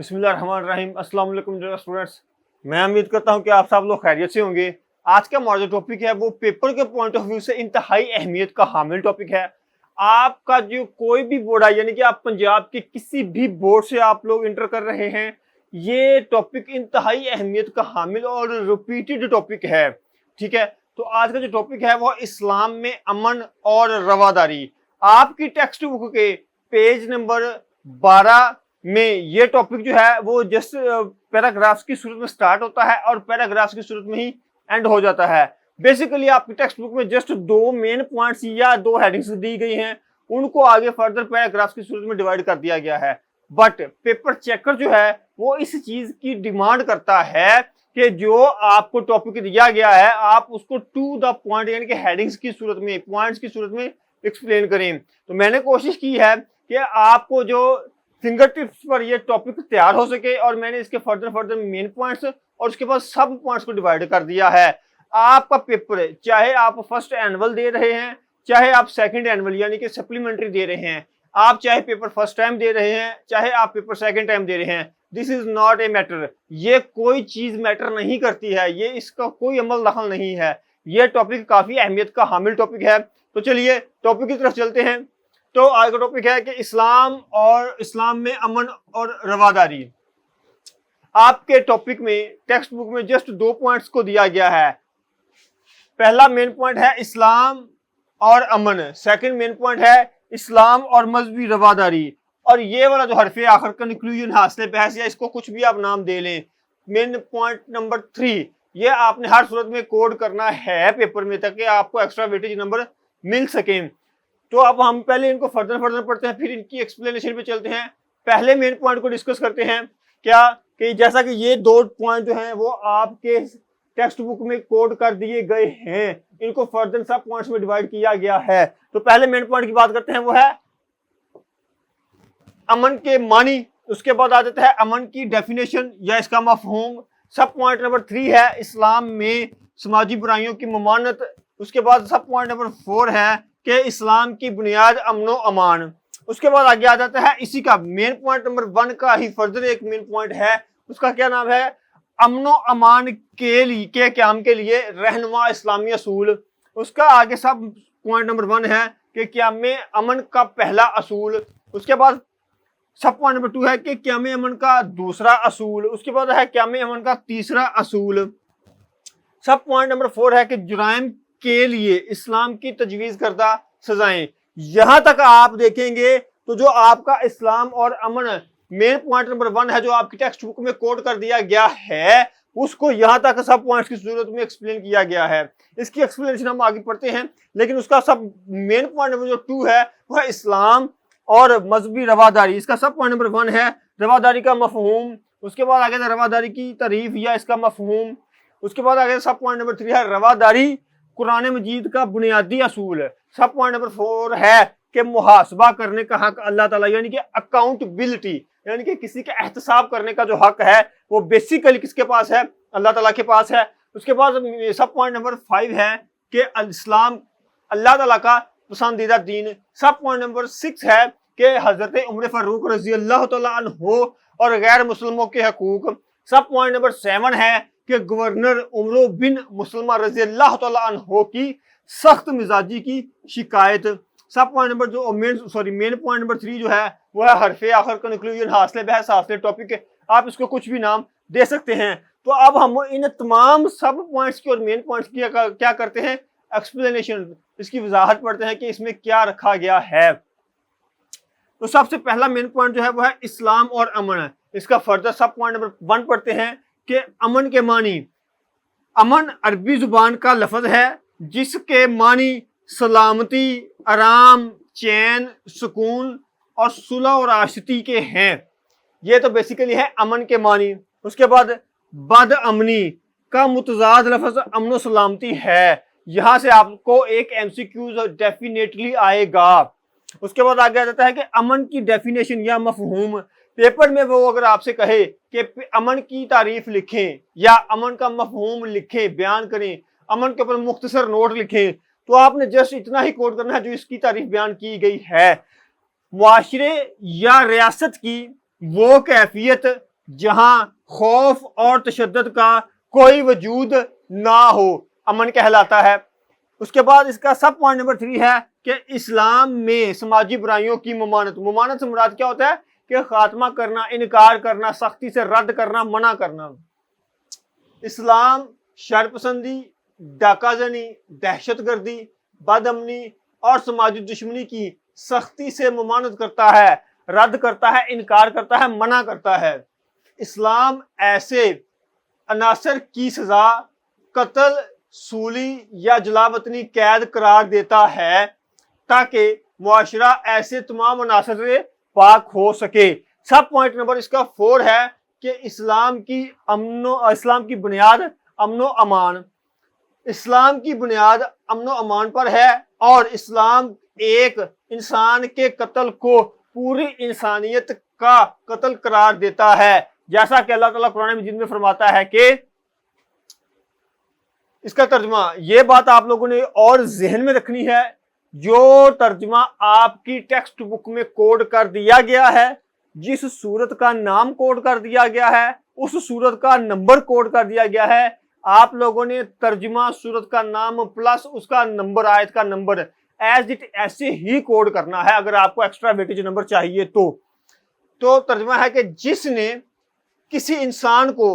बिस्मिल्लाहिर्रहमानिर्रहीम। अस्सलाम वालेकुम डियर स्टूडेंट्स, मैं उम्मीद करता हूं कि आप सब लोग खैरियत से होंगे। आज का हमारा जो टॉपिक है वो पेपर के पॉइंट ऑफ व्यू से इंतहाई अहमियत का हामिल टॉपिक है। आपका जो कोई भी बोर्ड है, यानी कि आप पंजाब के किसी भी बोर्ड से आप लोग इंटर कर रहे हैं, ये टॉपिक इंतहाई अहमियत का हामिल और रिपीटेड टॉपिक है। ठीक है, तो आज का जो टॉपिक है वो इस्लाम में अमन और रवादारी। आपकी टेक्स्ट बुक के पेज नंबर 12 में ये टॉपिक जो है वो जस्ट पैराग्राफ्स की सूरत में स्टार्ट होता है और पैराग्राफ्स की सूरत में ही एंड हो जाता है। बेसिकली आपकी टेक्स्ट बुक में जस्ट दो मेन पॉइंट्स या दो हेडिंग्स दी गई हैं, उनको आगे फर्दर पैराग्राफ्स की सूरत में डिवाइड कर दिया गया है। बट पेपर चेकर जो है वो इस चीज की डिमांड करता है कि जो आपको टॉपिक दिया गया है आप उसको टू द पॉइंट यानी कि हेडिंग्स की सूरत में, पॉइंट्स की सूरत में एक्सप्लेन करें। तो मैंने कोशिश की है कि आपको जो फिंगर टिप्स पर ये टॉपिक तैयार हो सके, और मैंने इसके फर्दर मेन पॉइंट्स और उसके बाद सब पॉइंट्स को डिवाइड कर दिया है। आपका पेपर चाहे आप फर्स्ट एनुअल दे रहे हैं, चाहे आप सेकंड एनुअल यानी कि सप्लीमेंट्री दे रहे हैं, आप चाहे पेपर फर्स्ट टाइम दे रहे हैं, चाहे आप पेपर सेकंड टाइम दे रहे हैं, this is not a matter. ये कोई चीज मैटर नहीं करती है, ये इसका कोई अमल दखल नहीं है। ये टॉपिक काफी अहमियत का हामिल टॉपिक है। तो चलिए टॉपिक की तरफ चलते हैं। तो आज का टॉपिक है कि इस्लाम में अमन और रवादारी। आपके टॉपिक में टेक्स्ट बुक में जस्ट दो पॉइंट्स को दिया गया है। पहला मेन पॉइंट है इस्लाम और अमन, सेकंड मेन पॉइंट है इस्लाम और मजहबी रवादारी, और ये वाला जो हरफे आखिर कंक्लूजन हासिल बहस या इसको कुछ भी आप नाम दे लें, मेन पॉइंट नंबर 3, ये आपने हर सूरत में कोड करना है पेपर में ताकि आपको एक्स्ट्रा वेटेज नंबर मिल सके। तो अब हम पहले इनको फर्दर पढ़ते हैं, फिर इनकी एक्सप्लेनेशन पे चलते हैं। पहले मेन पॉइंट को डिस्कस करते हैं क्या कि जैसा कि ये दो पॉइंट जो हैं वो आपके टेक्स्ट बुक में कोड कर दिए गए हैं, इनको फर्दर सब पॉइंट्स में डिवाइड किया गया है। तो पहले मेन पॉइंट की बात करते हैं, वो है अमन के मानी। उसके बाद आ जाता है अमन की डेफिनेशन या इसका मफहूम। सब पॉइंट नंबर 3 है इस्लाम में समाजी बुराइयों की ममानत। उसके बाद सब पॉइंट नंबर 4 है कि इस्लाम की बुनियाद अमनो अमान। उसके बाद आगे आ जाता है इसी का मेन पॉइंट नंबर 1 का ही फर्दर एक मेन पॉइंट है, उसका क्या नाम है, अमनो अमान के क़याम के लिए रहनुमा इस्लामी असूल। उसका आगे सब पॉइंट नंबर 1 है कि क़याम अमन का पहला असूल। उसके बाद सब पॉइंट नंबर 2 है कि क़याम अमन का दूसरा असूल। उसके बाद है क़याम अमन का तीसरा असूल। सब पॉइंट नंबर 4 है कि जुराइम के लिए इस्लाम की तजवीज़ करदा सजाएं। यहां तक आप देखेंगे तो जो आपका इस्लाम और अमन मेन पॉइंट नंबर 1 है जो आपकी टेक्स्ट बुक में कोड कर दिया गया है, उसको यहां तक सब पॉइंट्स की सूरत में एक्सप्लेन किया गया है। इसकी एक्सप्लेनेशन हम आगे पढ़ते हैं, लेकिन उसका सब मेन पॉइंट नंबर जो 2 है वह इस्लाम और मजहबी रवादारी। इसका सब पॉइंट नंबर 1 है रवादारी का मफहूम। उसके बाद आगे रवादारी की तारीफ या इसका मफहूम। उसके बाद आगे सब पॉइंट नंबर 3 है रवादारी कुरान मजीद का बुनियादी असूल है। सब पॉइंट नंबर 4 है कि मुहासबा करने का हक अल्लाह ताला यानी कि अकाउंटेबिलिटी, यानी कि किसी का एहतसाब करने का जो हक है वो बेसिकली किसके पास है, अल्लाह ताला के पास है। उसके बाद सब पॉइंट नंबर 5 है कि इस्लाम अल्लाह ताला का पसंदीदा दीन। सब पॉइंट नंबर 6 है कि हजरत उमर फारूक रजी अल्लाह तआला अन्हु और गैर मुस्लिमों के हकूक। सब पॉइंट नंबर 7 है कि गवर्नर उमर बिन मुसलमा रजी अल्लाह तआला अन्हु की सख्त मिजाजी की शिकायत। सब पॉइंट नंबर जो मेन पॉइंट नंबर 3 जो है वो है हरफे आखिर कंक्लूजन हासिल बहस हासिल टॉपिक, आप इसको कुछ भी नाम दे सकते हैं। तो अब हम इन तमाम सब पॉइंट्स की और मेन पॉइंट्स की क्या करते हैं, एक्सप्लेनेशन, इसकी वजाहत पढ़ते हैं कि इसमें क्या रखा गया है। तो सबसे पहला मेन पॉइंट जो है वो है इस्लाम और अमन है। इसका फर्दर सब पॉइंट नंबर 1 पढ़ते हैं कि अमन के मानी। अमन अरबी जुबान का लफ्ज है जिसके मानी सलामती, आराम, चैन, सुकून और सुलह और आशती के हैं। ये तो बेसिकली है अमन के मानी। उसके बाद बद अमनी का मुतजाद लफ्ज अमन सलामती है। यहां से आपको एक एमसीक्यूज डेफिनेटली आएगा। उसके बाद आगे आ जाता है कि अमन की डेफिनेशन या मफहूम। पेपर में वो अगर आपसे कहे कि अमन की तारीफ लिखें या अमन का मफहूम लिखें, बयान करें, अमन के ऊपर मुख्तसर नोट लिखें, तो आपने जस्ट इतना ही कोड करना है जो इसकी तारीफ बयान की गई है। मुआशरे या रियासत की वो कैफियत जहां खौफ और तशद्दुद का कोई वजूद ना हो, अमन कहलाता है। उसके बाद इसका सब पॉइंट नंबर 3 है कि इस्लाम में समाजी बुराइयों की ममानत। ममानत से मुराद क्या होता है कि खात्मा करना, इनकार करना, सख्ती से रद्द करना, मना करना। इस्लाम शरपसंदी, डाकाजनी, दहशतगर्दी, बदअमनी और समाजी दुश्मनी की सख्ती से ममानत करता है, रद्द करता है, इनकार करता है, मना करता है। इस्लाम ऐसे अनासर की सजा कत्ल, सूली या जलावतनी कैद करार देता है ताकि मुआशरा ऐसे तमाम अनासर से पाक हो सके। सब पॉइंट नंबर इसका 4 है कि इस्लाम की बुनियाद अमनो अमान। इस्लाम की बुनियाद अमनो अमान पर है और इस्लाम एक इंसान के कत्ल को पूरी इंसानियत का कत्ल करार देता है, जैसा कि अल्लाह ताला कुरान मजीद में फरमाता है कि इसका तर्जुमा, ये बात आप लोगों ने और जहन में रखनी है, जो तर्जुमा आपकी टेक्स्ट बुक में कोड कर दिया गया है, जिस सूरत का नाम कोड कर दिया गया है, उस सूरत का नंबर कोड कर दिया गया है। आप लोगों ने तर्जुमा, सूरत का नाम प्लस उसका नंबर, आयत का नंबर एज इट ऐसे ही कोड करना है। अगर आपको एक्स्ट्रा वेटेज नंबर चाहिए तो तर्जुमा है कि जिसने किसी इंसान को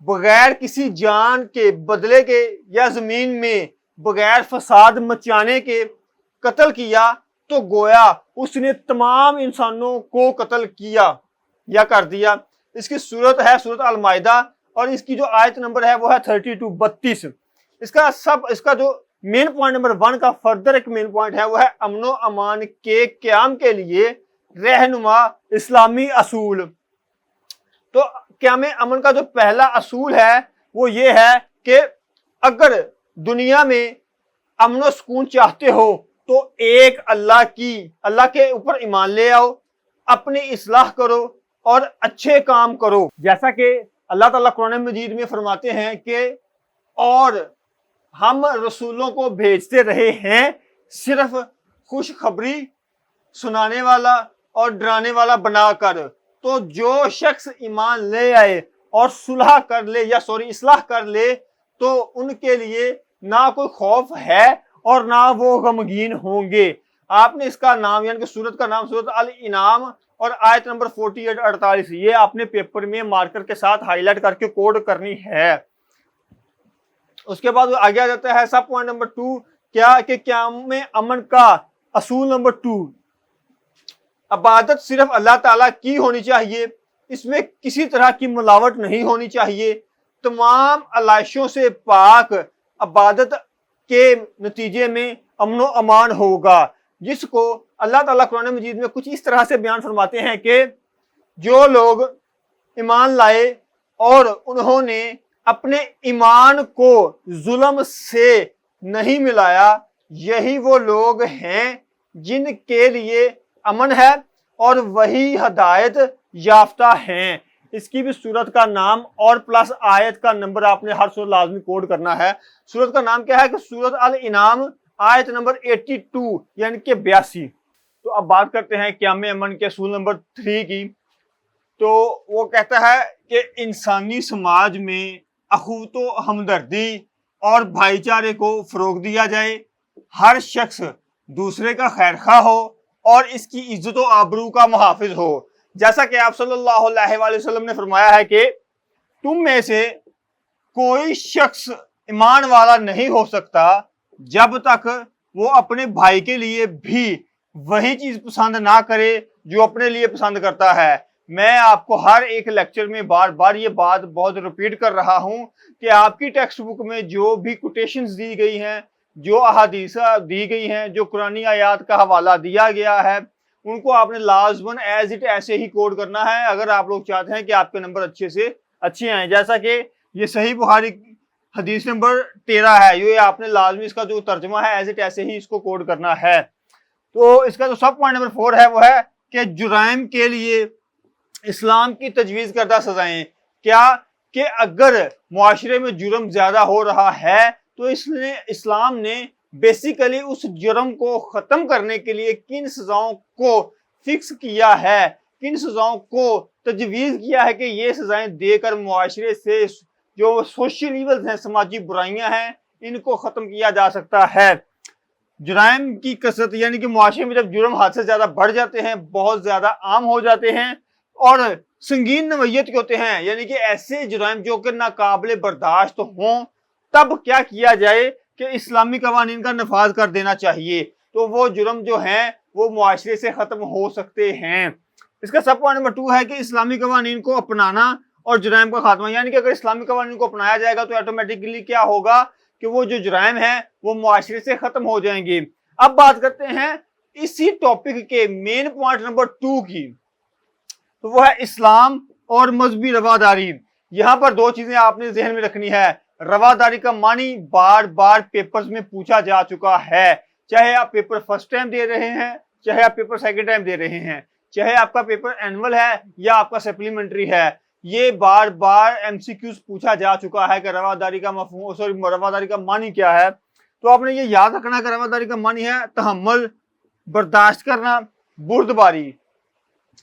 बगैर किसी जान के बदले के या जमीन में बगैर फसाद मचाने के कत्ल किया तो गोया उसने तमाम इंसानों को कत्ल किया या कर दिया। इसकी सूरत है सूरत अल माइदा और इसकी जो आयत नंबर है वो है 32। इसका जो मेन पॉइंट नंबर 1 का फर्दर एक मेन पॉइंट है वो है अमनो अमान के क़याम के लिए रहनुमा इस्लामी असूल। तो क़याम अमन का जो पहला असूल है वो ये है कि अगर दुनिया में अमन व सुकून चाहते हो तो एक अल्लाह के ऊपर ईमान ले आओ, अपनी इस्लाह करो और अच्छे काम करो। जैसा कि अल्लाह ताला कुरान मजीद में फरमाते हैं कि और हम रसूलों को भेजते रहे हैं सिर्फ खुशखबरी सुनाने वाला और डराने वाला बनाकर। तो जो शख्स ईमान ले आए और इस्लाह कर ले तो उनके लिए ना कोई खौफ है और ना वो गमगीन होंगे। आपने इसका नाम यानी कि सूरत का नाम सूरत अल इनाम और आयत नंबर 48-48 ये आपने पेपर में मार्कर के साथ हाईलाइट करके कोड करनी है। उसके बाद आगे आ जाता है सब पॉइंट नंबर 2 क्या कि क़याम अमन का असूल नंबर 2, इबादत सिर्फ अल्लाह ताला की होनी चाहिए, इसमें किसी तरह की मिलावट नहीं होनी चाहिए, तमाम अलाइशों से पाक इबादत के नतीजे में अमनो अमान होगा, जिसको अल्लाह ताला कुरान मजीद में कुछ इस तरह से बयान फरमाते हैं कि जो लोग ईमान लाए और उन्होंने अपने ईमान को जुल्म से नहीं मिलाया, यही वो लोग हैं जिनके लिए अमन है और वही हदायत याफ्ता हैं। इसकी भी सूरत का नाम और प्लस आयत का नंबर आपने हर सूरत लाजमी कोड करना है। सूरत का नाम क्या है कि सूरत अल इनाम आयत नंबर 82 यानी कि 82। तो अब बात करते हैं क़याम अमन के असूल नंबर 3 की। तो वो कहता है कि इंसानी समाज में अखुवतो हमदर्दी और भाईचारे को फरोग दिया जाए, हर शख्स दूसरे का खैरखा हो और इसकी इज्जत व आबरू का मुहाफिज हो। जैसा कि आप सल्लल्लाहु अलैहि वसल्लम ने फरमाया है कि तुम में से कोई शख्स ईमान वाला नहीं हो सकता जब तक वो अपने भाई के लिए भी वही चीज पसंद ना करे जो अपने लिए पसंद करता है। मैं आपको हर एक लेक्चर में बार बार ये बात बहुत रिपीट कर रहा हूं कि आपकी टेक्स्ट बुक में जो भी कोटेशंस दी गई हैं, जो अहादीसा दी गई हैं, जो कुरानी आयात का हवाला दिया गया है, उनको आपने लाजमन एज इट ऐसे ही कोड करना है अगर आप लोग चाहते हैं कि आपके नंबर अच्छे से अच्छे आए। जैसा कि ये सही बुखारी हदीस नंबर 13 है, ये आपने लाजमी इसका जो तर्जुमा है एज इट ऐसे ही इसको कोड करना है। तो इसका जो सब पॉइंट नंबर 4 है वो है कि जुराइम के लिए इस्लाम की तजवीज़ करदा सजाएं। क्या कि अगर मुआशरे में जुर्म ज्यादा हो रहा है तो इसलिए इस्लाम ने बेसिकली उस जुर्म को ख़त्म करने के लिए किन सज़ाओं को फिक्स किया है کن سزاؤں کو تجویز کیا ہے کہ یہ سزائیں دے کر معاشرے سے جو سوشل ایولز ہیں، سماجی برائیاں ہیں، ان کو ختم کیا جا سکتا ہے۔ جرائم کی کثرت یعنی کہ معاشرے میں جب جرم حد سے زیادہ بڑھ جاتے ہیں، بہت زیادہ عام ہو جاتے ہیں اور سنگین نوعیت کے ہوتے ہیں، یعنی کہ ایسے جرائم جو کہ ناقابل برداشت ہوں، تب کیا کیا جائے کہ اسلامی قوانین کا نفاذ کر دینا چاہیے، تو وہ جرم جو ہیں وہ معاشرے سے ختم ہو سکتے ہیں۔ اس کا سب پوائنٹ نمبر 2 ہے کہ اسلامی قوانین کو اپنانا اور جرائم کا خاتمہ، یعنی کہ اگر اسلامی قوانین کو اپنایا جائے گا تو آٹومیٹکلی کیا ہوگا کہ وہ جو جرائم ہیں وہ معاشرے سے ختم ہو جائیں گے۔ اب بات کرتے ہیں اسی ٹاپک کے مین پوائنٹ نمبر 2 کی، تو وہ ہے اسلام اور مذہبی رواداری۔ یہاں پر 2 چیزیں آپ نے ذہن میں رکھنی ہے۔ رواداری کا معنی بار بار پیپرز میں پوچھا جا چکا ہے، چاہے آپ پیپر فرسٹ ٹائم دے رہے ہیں، چاہے آپ پیپر سیکنڈ ٹائم دے رہے ہیں، چاہے آپ کا پیپر اینول ہے یا آپ کا سپلیمنٹری ہے، یہ بار بار ایم سی کیوز پوچھا جا چکا ہے کہ رواداری کا مفہوم رواداری کا معنی کیا ہے۔ تو آپ نے یہ یاد رکھنا کہ رواداری کا معنی ہے تحمل، برداشت کرنا، بردباری۔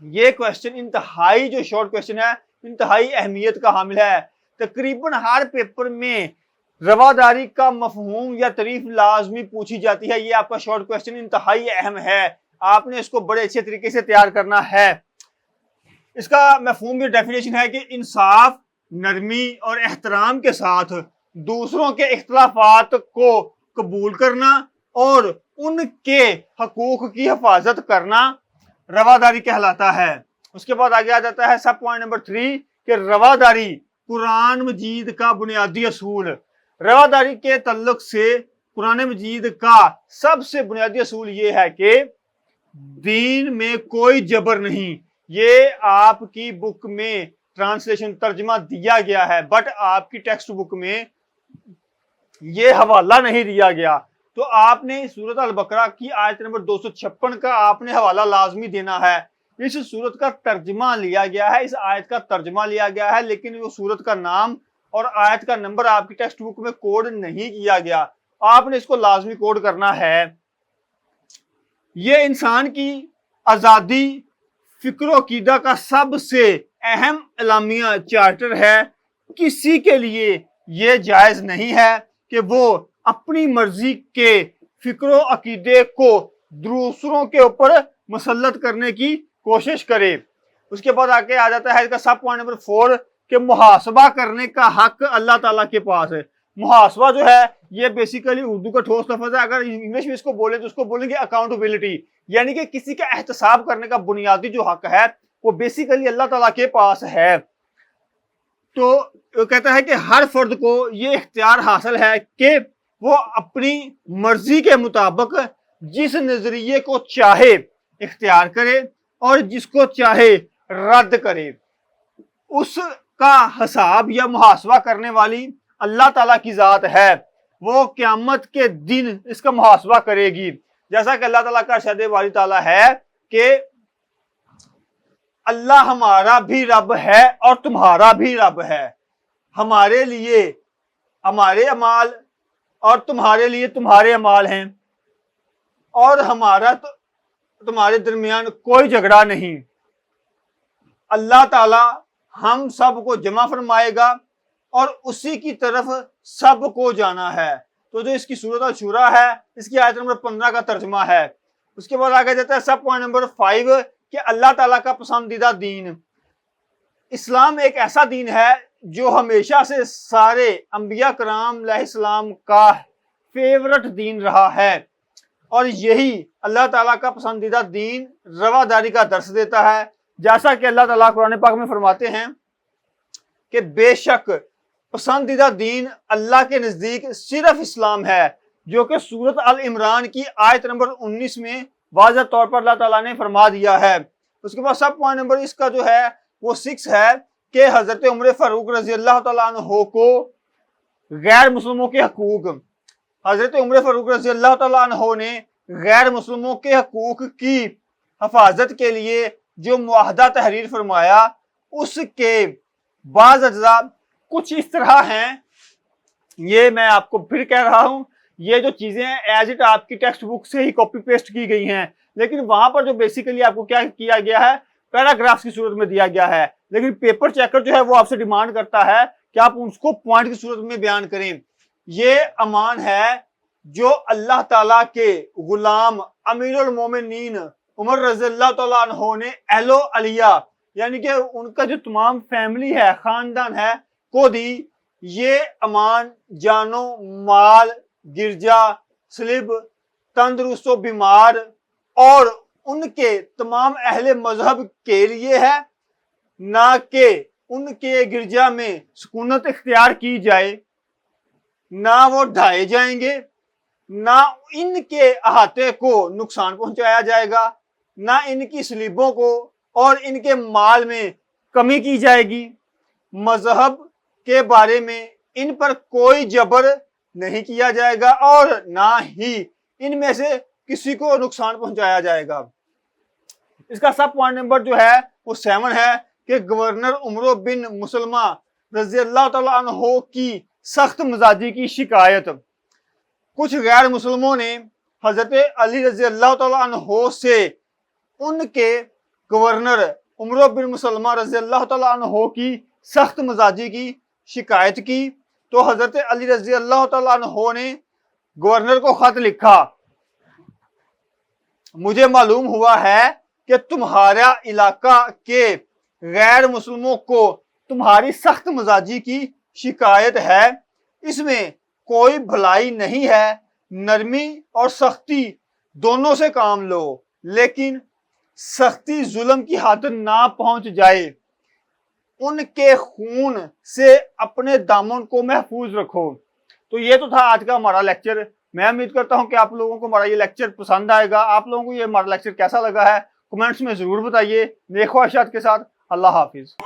یہ کوشچن انتہائی جو شارٹ کوشچن ہے، انتہائی اہمیت کا حامل ہے۔ تقریباً ہر پیپر میں رواداری کا مفہوم یا تعریف لازمی پوچھی جاتی ہے۔ یہ آپ کا شارٹ کوشچن انتہائی اہم ہے، آپ نے اس کو بڑے اچھے طریقے سے تیار کرنا ہے۔ اس کا مفہوم یا ڈیفینیشن ہے کہ انصاف، نرمی اور احترام کے ساتھ دوسروں کے اختلافات کو قبول کرنا اور ان کے حقوق کی حفاظت کرنا رواداری کہلاتا ہے۔ اس کے بعد آگے آ جاتا ہے سب پوائنٹ نمبر 3 کہ رواداری قرآن مجید کا بنیادی اصول۔ رواداری کے تعلق سے قرآن مجید کا سب سے بنیادی اصول یہ ہے کہ دین میں کوئی جبر نہیں۔ یہ آپ کی بک میں ٹرانسلیشن ترجمہ دیا گیا ہے، بٹ آپ کی ٹیکسٹ بک میں یہ حوالہ نہیں دیا گیا، تو آپ نے سورۃ البقرہ کی آیت نمبر 256 کا آپ نے حوالہ لازمی دینا ہے۔ اس سورت کا ترجمہ لیا گیا ہے، اس آیت کا ترجمہ لیا گیا ہے، لیکن وہ سورت کا نام اور آیت کا نمبر آپ کی ٹیکسٹ بک میں کوڈ نہیں کیا گیا، آپ نے اس کو لازمی کوڈ کرنا ہے۔ یہ انسان کی آزادی، فکر و عقیدہ کا سب سے اہم اعلامیہ چارٹر ہے۔ کسی کے لیے یہ جائز نہیں ہے کہ وہ اپنی مرضی کے فکر و عقیدے کو دوسروں کے اوپر مسلط کرنے کی کوشش کرے۔ اس کے بعد آگے آ جاتا ہے اس کا سب پوائنٹ نمبر 4 کہ محاسبہ کرنے کا حق اللہ تعالیٰ کے پاس ہے۔ محاسبہ جو ہے یہ بیسیکلی اردو کا ٹھوس لفظ ہے، اگر انگلش میں اس کو بولیں تو اس کو بولیں گے اکاؤنٹیبلٹی، یعنی کہ کسی کا احتساب کرنے کا بنیادی جو حق ہے وہ بیسیکلی اللہ تعالیٰ کے پاس ہے۔ تو وہ کہتا ہے کہ ہر فرد کو یہ اختیار حاصل ہے کہ وہ اپنی مرضی کے مطابق جس نظریے کو چاہے اختیار کرے اور جس کو چاہے رد کرے۔ اس کا حساب یا محاسبہ کرنے والی اللہ تعالیٰ کی ذات ہے، وہ قیامت کے دن اس کا محاسبہ کرے گی۔ جیسا کہ اللہ تعالیٰ کا ارشاد باری تعالیٰ ہے کہ اللہ ہمارا بھی رب ہے اور تمہارا بھی رب ہے، ہمارے لیے ہمارے اعمال اور تمہارے لیے تمہارے اعمال ہیں، اور ہمارا تمہارے درمیان کوئی جھگڑا نہیں۔ اللہ تعالیٰ ہم سب کو جمع فرمائے گا اور اسی کی طرف سب کو جانا ہے۔ تو جو اس کی سورۃ الشورى ہے، اس کی آیت نمبر 15 کا ترجمہ ہے۔ اس کے بعد آگے جاتا ہے سب پوائنٹ نمبر 5 کہ اللہ تعالیٰ کا پسندیدہ دین۔ اسلام ایک ایسا دین ہے جو ہمیشہ سے سارے انبیاء کرام علیہ السلام کا فیورٹ دین رہا ہے، اور یہی اللہ تعالیٰ کا پسندیدہ دین رواداری کا درس دیتا ہے۔ جیسا کہ اللہ تعالیٰ قرآن پاک میں فرماتے ہیں کہ بے شک پسندیدہ دین اللہ کے نزدیک صرف اسلام ہے، جو کہ سورۃ آل عمران کی آیت نمبر 19 میں واضح طور پر اللہ تعالیٰ نے فرما دیا ہے۔ اس کے بعد سب پوائنٹ نمبر اس کا جو ہے وہ 6 ہے کہ حضرت عمر فاروق رضی اللہ تعالیٰ عنہ کو غیر مسلموں کے حقوق، حضرت عمر فاروق رضی اللہ تعالیٰ عنہ نے غیر مسلموں کے حقوق کی حفاظت کے لیے جو معاہدہ تحریر فرمایا، اس کے بعض اجزاء کچھ اس طرح ہیں، یہ میں آپ کو پھر کہہ رہا ہوں، یہ جو چیزیں ہیں ایز اٹ آپ کی ٹیکسٹ بک سے ہی کاپی پیسٹ کی گئی ہیں، لیکن وہاں پر جو بیسیکلی آپ کو کیا کیا گیا ہے پیراگرافس کی صورت میں دیا گیا ہے، لیکن پیپر چیکر جو ہے وہ آپ سے ڈیمانڈ کرتا ہے کہ آپ اس کو پوائنٹ کی صورت میں بیان کریں۔ یہ امان ہے جو اللہ تعالیٰ کے غلام امیر المومنین عمر رضی اللہ تعالیٰ عنہ نے اہل و علیہ یعنی کہ ان کا جو تمام فیملی ہے، خاندان ہے، کو دی۔ یہ امان جانو مال، گرجا، سلب، تندرست و بیمار اور ان کے تمام اہل مذہب کے لیے ہے، نہ کہ ان کے گرجا میں سکونت اختیار کی جائے، نہ وہ ڈھائے جائیں گے، نہ ان کے احاطے کو نقصان پہنچایا جائے گا، نہ ان کی سلیبوں کو اور ان کے مال میں کمی کی جائے گی۔ مذہب کے بارے میں ان پر کوئی جبر نہیں کیا جائے گا اور نہ ہی ان میں سے کسی کو نقصان پہنچایا جائے گا۔ اس کا سب پوائنٹ نمبر جو ہے وہ 7 ہے کہ گورنر عمرو بن مسلمہ رضی اللہ تعالیٰ عنہ کی سخت مزاجی کی شکایت۔ کچھ غیر مسلموں نے حضرت علی رضی اللہ تعالیٰ عنہ سے ان کے گورنر عمرو بن مسلمہ رضی اللہ تعالیٰ عنہ کی سخت مزاجی کی شکایت کی، تو حضرت علی رضی اللہ تعالیٰ عنہ نے گورنر کو خط لکھا، مجھے معلوم ہوا ہے کہ تمہارا علاقہ کے غیر مسلموں کو تمہاری سخت مزاجی کی شکایت ہے، اس میں کوئی بھلائی نہیں ہے، نرمی اور سختی دونوں سے کام لو، لیکن سختی ظلم کی حد نہ پہنچ جائے، ان کے خون سے اپنے دامن کو محفوظ رکھو۔ تو یہ تو تھا آج کا ہمارا لیکچر۔ میں امید کرتا ہوں کہ آپ لوگوں کو ہمارا یہ لیکچر پسند آئے گا۔ آپ لوگوں کو یہ ہمارا لیکچر کیسا لگا ہے کمنٹس میں ضرور بتائیے۔ نیک خواہشات کے ساتھ، اللہ حافظ۔